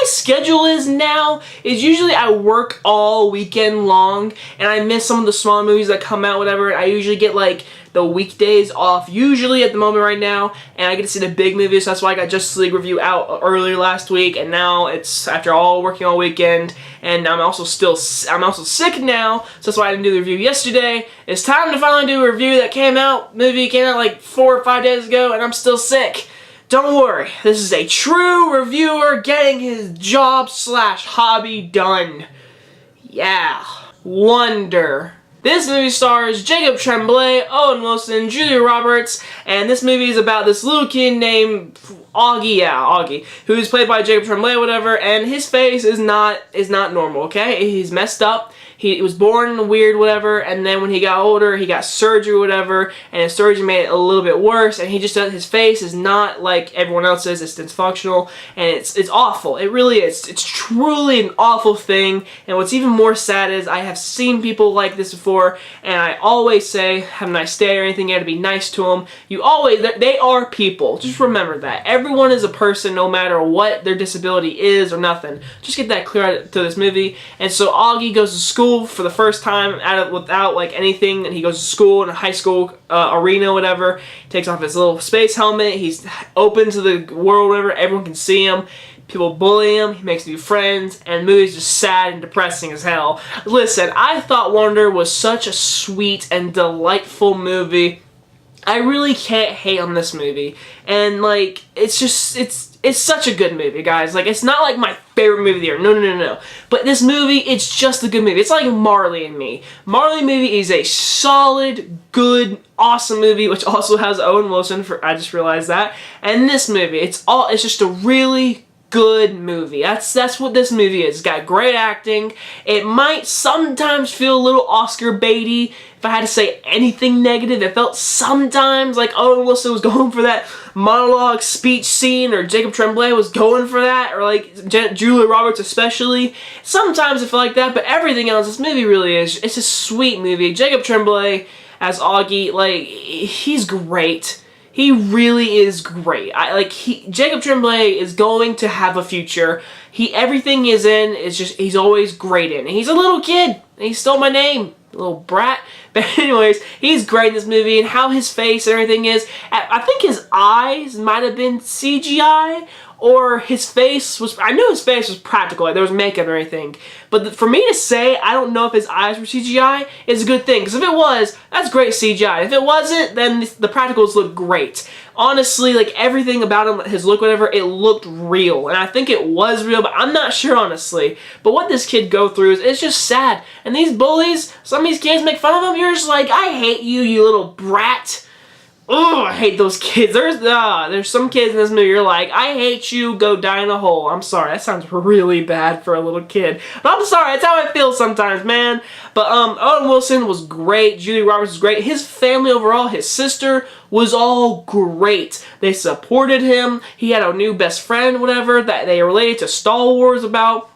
my schedule is now is usually I work all weekend long and I miss some of the small movies that come out, whatever. I usually get like the weekdays off, usually at the moment right now, and I get to see the big movies. So that's why I got Justice League review out earlier last week, and now it's after working all weekend, and I'm also sick now, so that's why I didn't do the review yesterday. It's time to finally do a review that movie came out like 4 or 5 days ago, and I'm still sick. Don't worry, this is a true reviewer getting his job/hobby done. Yeah. Wonder. This movie stars Jacob Tremblay, Owen Wilson, Julia Roberts, and this movie is about this little kid named Augie, who's played by Jacob Tremblay, whatever, and his face is not normal, okay? He's messed up. He was born weird, whatever, and then when he got older, he got surgery, whatever, and his surgery made it a little bit worse, and his face is not like everyone else's. It's dysfunctional, and it's awful. It really is. It's truly an awful thing, and what's even more sad is I have seen people like this before, and I always say, have a nice day or anything, you have to be nice to them. They are people. Just remember that. Everyone is a person, no matter what their disability is or nothing. Just get that clear out to this movie. And so Augie goes to school for the first time without like anything, and he goes to school in a high school arena, whatever. He takes off his little space helmet. He's open to the world, whatever. Everyone can see him. People bully him. He makes new friends, and the movie's just sad and depressing as hell. Listen, I thought Wonder was such a sweet and delightful movie. I really can't hate on this movie, and like it's such a good movie, guys. Like, it's not like my favorite movie of the year. No. But this movie, it's just a good movie. It's like Marley and Me. Marley and Me is a solid, good, awesome movie, which also has Owen Wilson. I just realized that. And this movie, it's just a really good movie. That's what this movie is. It's got great acting. It might sometimes feel a little Oscar baity. If I had to say anything negative, it felt sometimes like Owen Wilson was going for that monologue speech scene, or Jacob Tremblay was going for that, or like Julia Roberts especially. Sometimes it felt like that, but everything else, this movie really is. It's a sweet movie. Jacob Tremblay as Augie, like, he's great. He really is great. Jacob Tremblay is going to have a future. Everything he's in is just, he's always great in. And he's a little kid. And he stole my name. Little brat. But anyways, he's great in this movie, and how his face and everything is. I think his eyes might have been CGI, or his face was, I knew his face was practical, like there was makeup and everything. But for me to say, I don't know if his eyes were CGI is a good thing. Because if it was, that's great CGI. If it wasn't, then the practicals look great. Honestly, like everything about him, his look, whatever, it looked real. And I think it was real, but I'm not sure, honestly. But what this kid go through it's just sad. And these bullies, some of these kids make fun of him. You're just like, I hate you, you little brat. Oh, I hate those kids. There's some kids in this movie, you're like, I hate you, go die in a hole. I'm sorry, that sounds really bad for a little kid. But I'm sorry, that's how I feel sometimes, man. But Owen Wilson was great, Julia Roberts was great. His family overall, his sister, was all great. They supported him. He had a new best friend, whatever, that they related to Star Wars about.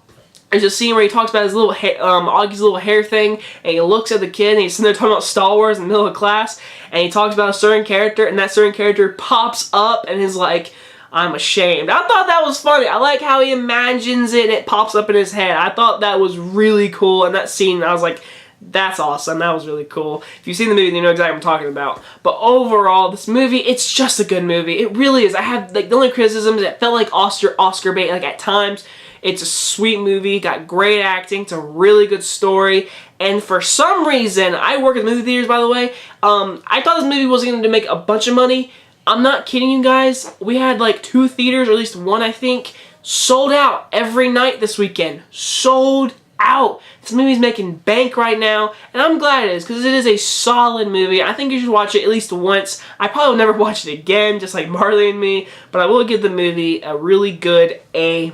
There's a scene where he talks about his little Augie's little hair thing, and he looks at the kid, and he's sitting there talking about Star Wars in the middle of class, and he talks about a certain character, and that certain character pops up and is like, I'm ashamed. I thought that was funny. I like how he imagines it, and it pops up in his head. I thought that was really cool, and that scene, I was like, that's awesome. That was really cool. If you've seen the movie, then you know exactly what I'm talking about. But overall, this movie, it's just a good movie. It really is. I have, like, the only criticism is it felt like Oscar bait, like, at times. It's a sweet movie, got great acting, it's a really good story, and for some reason, I work at movie theaters, by the way, I thought this movie wasn't going to make a bunch of money. I'm not kidding you guys. We had like 2 theaters, or at least 1, I think, sold out every night this weekend. Sold out. This movie's making bank right now, and I'm glad it is, because it is a solid movie. I think you should watch it at least once. I probably will never watch it again, just like Marley and Me, but I will give the movie a really good A-.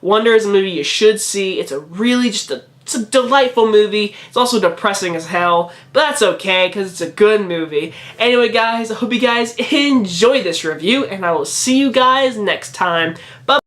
Wonder is a movie you should see. It's a really it's a delightful movie. It's also depressing as hell, but that's okay because it's a good movie. Anyway, guys, I hope you guys enjoyed this review, and I will see you guys next time. Bye.